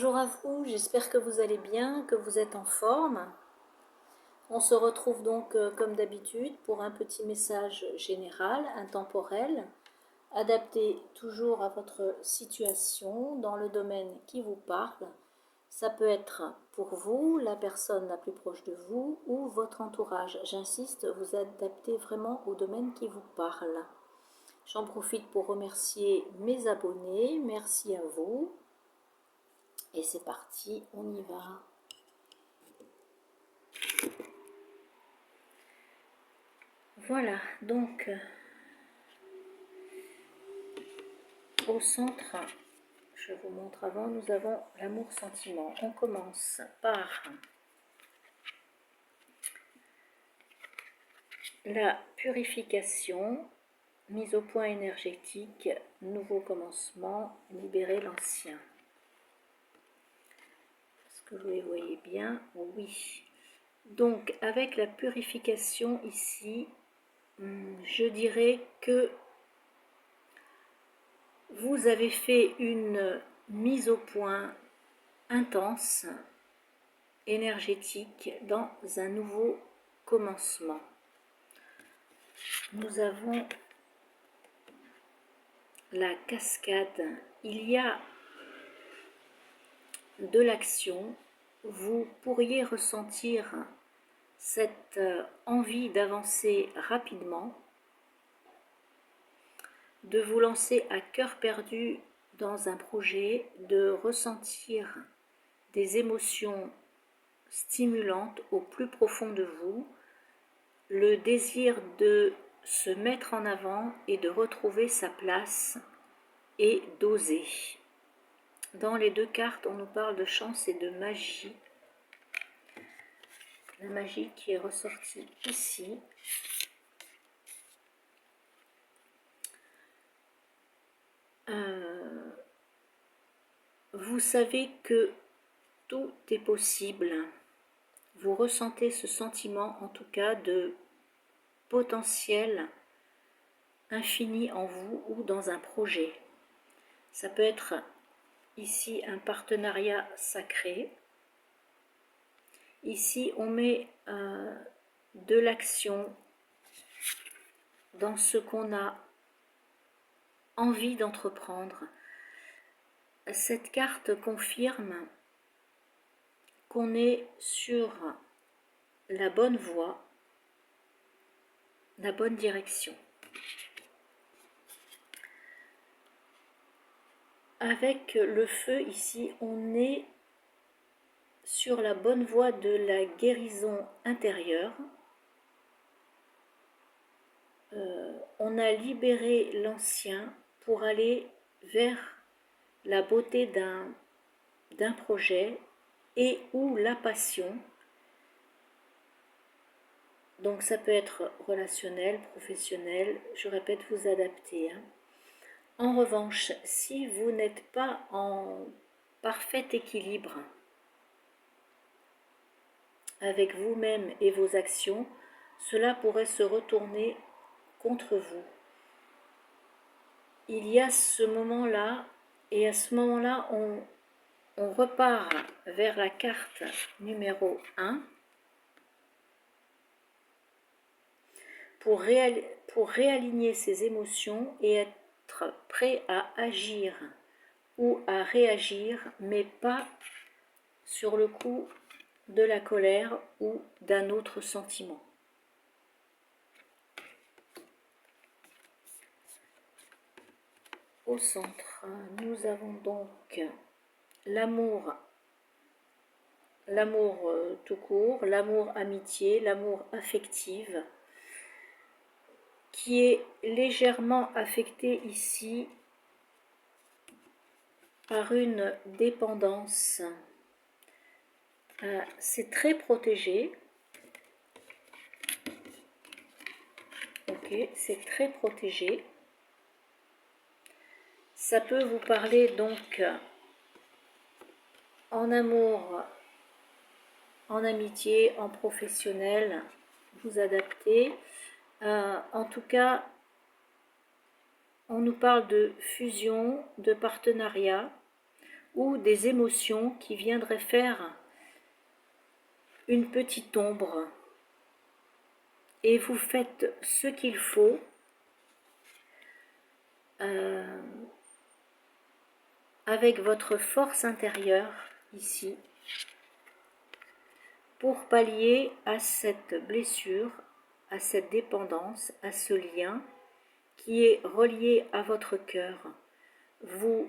Bonjour à vous, j'espère que vous allez bien, que vous êtes en forme. On se retrouve donc comme d'habitude pour un petit message général, intemporel, adapté toujours à votre situation dans le domaine qui vous parle. Ça peut être pour vous, la personne la plus proche de vous ou votre entourage. J'insiste, vous adaptez vraiment au domaine qui vous parle. J'en profite pour remercier mes abonnés, merci à vous. Et c'est parti, on y va. Voilà, donc au centre, je vous montre avant, nous avons l'amour-sentiment. On commence par la purification, mise au point énergétique, nouveau commencement, libérer l'ancien. Est-ce que vous les voyez bien? Oui. Donc avec la purification ici, je dirais que vous avez fait une mise au point intense, énergétique, dans un nouveau commencement. Nous avons la cascade. Il y a de l'action. Vous pourriez ressentir cette envie d'avancer rapidement, de vous lancer à cœur perdu dans un projet, de ressentir des émotions stimulantes au plus profond de vous, le désir de se mettre en avant et de retrouver sa place et d'oser. Dans les deux cartes, on nous parle de chance et de magie. La magie qui est ressortie ici. Vous savez que tout est possible. Vous ressentez ce sentiment, en tout cas, de potentiel infini en vous ou dans un projet. Ça peut être ici un partenariat sacré. Ici, on met de l'action dans ce qu'on a envie d'entreprendre. Cette carte confirme qu'on est sur la bonne voie, la bonne direction. Avec le feu ici, on est sur la bonne voie de la guérison intérieure. On a libéré l'ancien pour aller vers la beauté d'un projet et ou la passion. Donc ça peut être relationnel, professionnel, je répète, vous adaptez. En revanche, si vous n'êtes pas en parfait équilibre avec vous-même et vos actions, cela pourrait se retourner contre vous. Il y a ce moment-là, et à ce moment-là, on repart vers la carte numéro 1 pour réaligner ses émotions et être prêt à agir ou à réagir, mais pas sur le coup de la colère ou d'un autre sentiment. Au centre, nous avons donc l'amour tout court, l'amour amitié, l'amour affectif, qui est légèrement affecté ici par une dépendance. C'est très protégé. Ok, c'est très protégé. Ça peut vous parler donc en amour, en amitié, en professionnel, vous adaptez. En tout cas, on nous parle de fusion, de partenariat. ou des émotions qui viendraient faire une petite ombre. Et vous faites ce qu'il faut avec votre force intérieure ici pour pallier à cette blessure, à cette dépendance, à ce lien qui est relié à votre cœur. Vous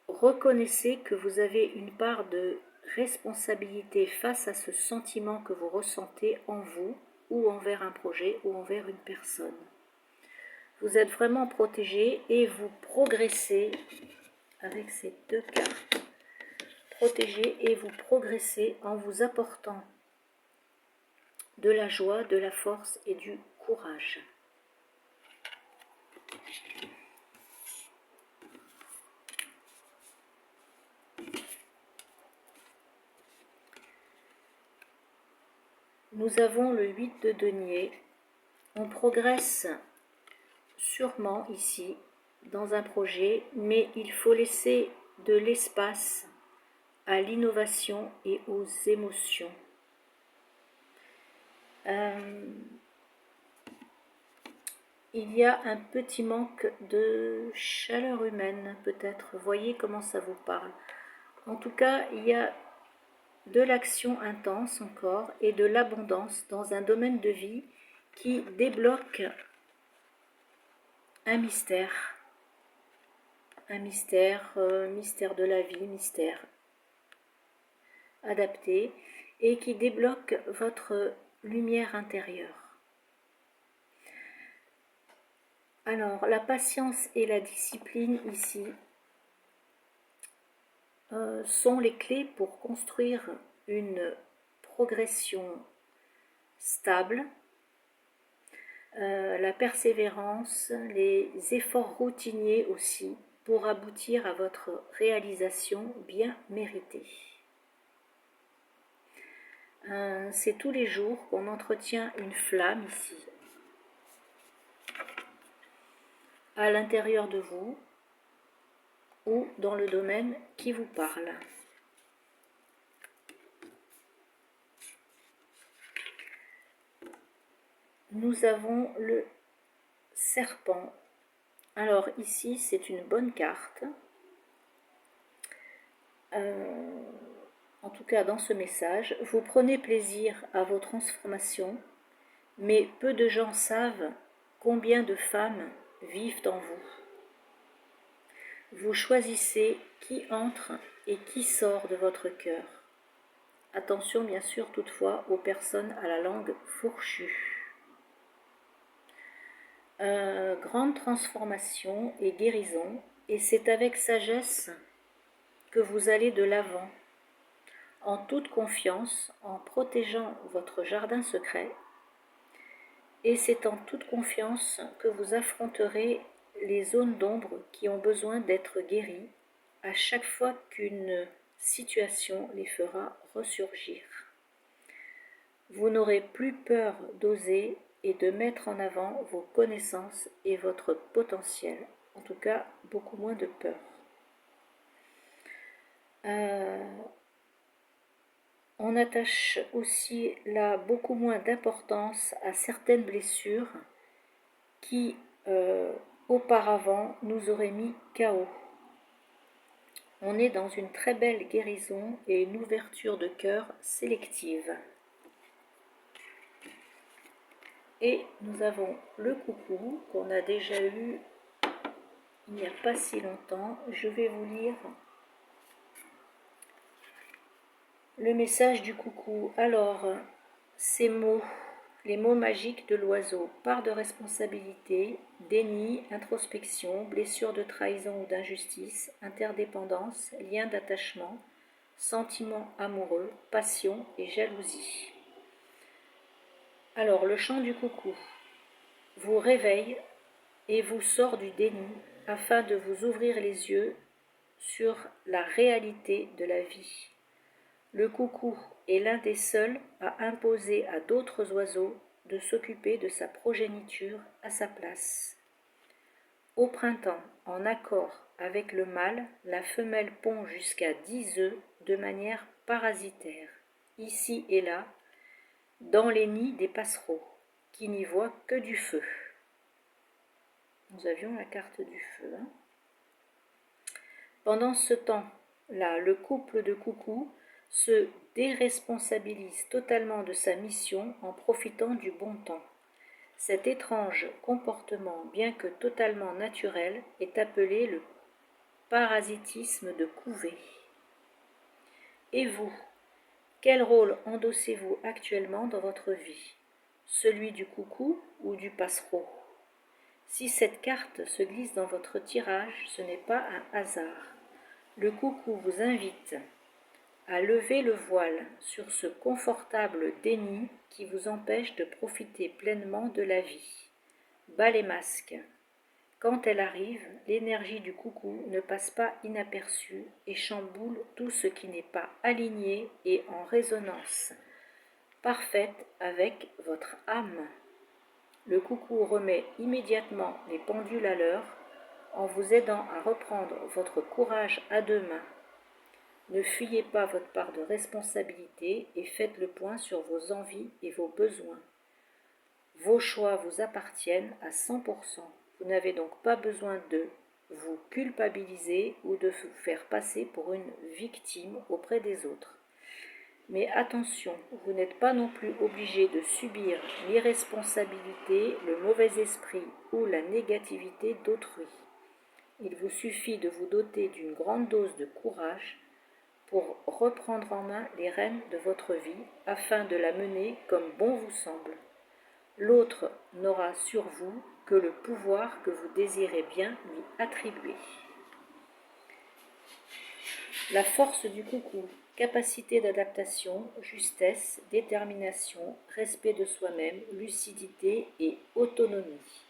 reconnaissez que vous avez une part de responsabilité face à ce sentiment que vous ressentez en vous, ou envers un projet, ou envers une personne. Vous êtes vraiment protégé et vous progressez avec ces deux cartes. Protégé et vous progressez en vous apportant de la joie, de la force et du courage. Nous avons le 8 de denier. On progresse sûrement ici dans un projet, mais il faut laisser de l'espace à l'innovation et aux émotions. Il y a un petit manque de chaleur humaine, peut-être. Voyez comment ça vous parle. En tout cas, il y a de l'action intense encore et de l'abondance dans un domaine de vie qui débloque un mystère. Un mystère, mystère de la vie, mystère adapté, et qui débloque votre lumière intérieure. Alors, la patience et la discipline ici sont les clés pour construire une progression stable. La persévérance, les efforts routiniers aussi, pour aboutir à votre réalisation bien méritée. C'est tous les jours qu'on entretient une flamme ici, à l'intérieur de vous ou dans le domaine qui vous parle. Nous avons le serpent. Alors ici, c'est une bonne carte. En tout cas, dans ce message, vous prenez plaisir à vos transformations, mais peu de gens savent combien de femmes vivent en vous. Vous choisissez qui entre et qui sort de votre cœur. Attention bien sûr toutefois aux personnes à la langue fourchue. Grande transformation et guérison, et c'est avec sagesse que vous allez de l'avant, en toute confiance, en protégeant votre jardin secret, et c'est en toute confiance que vous affronterez les zones d'ombre qui ont besoin d'être guéries à chaque fois qu'une situation les fera ressurgir. Vous n'aurez plus peur d'oser et de mettre en avant vos connaissances et votre potentiel, en tout cas beaucoup moins de peur. On attache aussi là beaucoup moins d'importance à certaines blessures qui auparavant nous auraient mis KO. On est dans une très belle guérison et une ouverture de cœur sélective. Et nous avons le coucou qu'on a déjà eu il n'y a pas si longtemps. Je vais vous lire le message du coucou. Alors, ces mots, les mots magiques de l'oiseau: part de responsabilité, déni, introspection, blessure de trahison ou d'injustice, interdépendance, lien d'attachement, sentiment amoureux, passion et jalousie. Alors, le chant du coucou vous réveille et vous sort du déni afin de vous ouvrir les yeux sur la réalité de la vie. Le coucou est l'un des seuls à imposer à d'autres oiseaux de s'occuper de sa progéniture à sa place. Au printemps, en accord avec le mâle, la femelle pond jusqu'à 10 œufs de manière parasitaire, ici et là, dans les nids des passereaux, qui n'y voient que du feu. Nous avions la carte du feu. Pendant ce temps-là, le couple de coucous se déresponsabilise totalement de sa mission en profitant du bon temps. Cet étrange comportement, bien que totalement naturel, est appelé le parasitisme de couvée. Et vous, quel rôle endossez-vous actuellement dans votre vie? Celui du coucou ou du passereau? Si cette carte se glisse dans votre tirage, ce n'est pas un hasard. Le coucou vous invite à lever le voile sur ce confortable déni qui vous empêche de profiter pleinement de la vie. Bas les masques. Quand elle arrive, l'énergie du coucou ne passe pas inaperçue et chamboule tout ce qui n'est pas aligné et en résonance parfaite avec votre âme. Le coucou remet immédiatement les pendules à l'heure en vous aidant à reprendre votre courage à deux mains. Ne fuyez pas votre part de responsabilité et faites le point sur vos envies et vos besoins. Vos choix vous appartiennent à 100%. Vous n'avez donc pas besoin de vous culpabiliser ou de vous faire passer pour une victime auprès des autres. Mais attention, vous n'êtes pas non plus obligé de subir l'irresponsabilité, le mauvais esprit ou la négativité d'autrui. Il vous suffit de vous doter d'une grande dose de courage pour reprendre en main les rênes de votre vie afin de la mener comme bon vous semble. L'autre n'aura sur vous que le pouvoir que vous désirez bien lui attribuer. La force du coucou, capacité d'adaptation, justesse, détermination, respect de soi-même, lucidité et autonomie.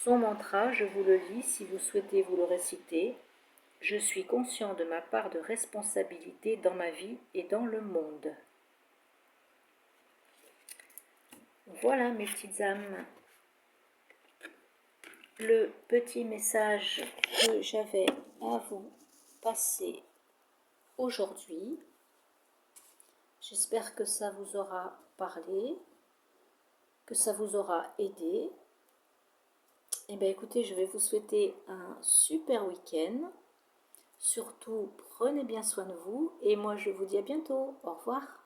Son mantra, je vous le lis si vous souhaitez vous le réciter. Je suis conscient de ma part de responsabilité dans ma vie et dans le monde. Voilà mes petites âmes, le petit message que j'avais à vous passer aujourd'hui. J'espère que ça vous aura parlé, que ça vous aura aidé. Et bien écoutez, je vais vous souhaiter un super week-end. Surtout, prenez bien soin de vous et moi je vous dis à bientôt. Au revoir.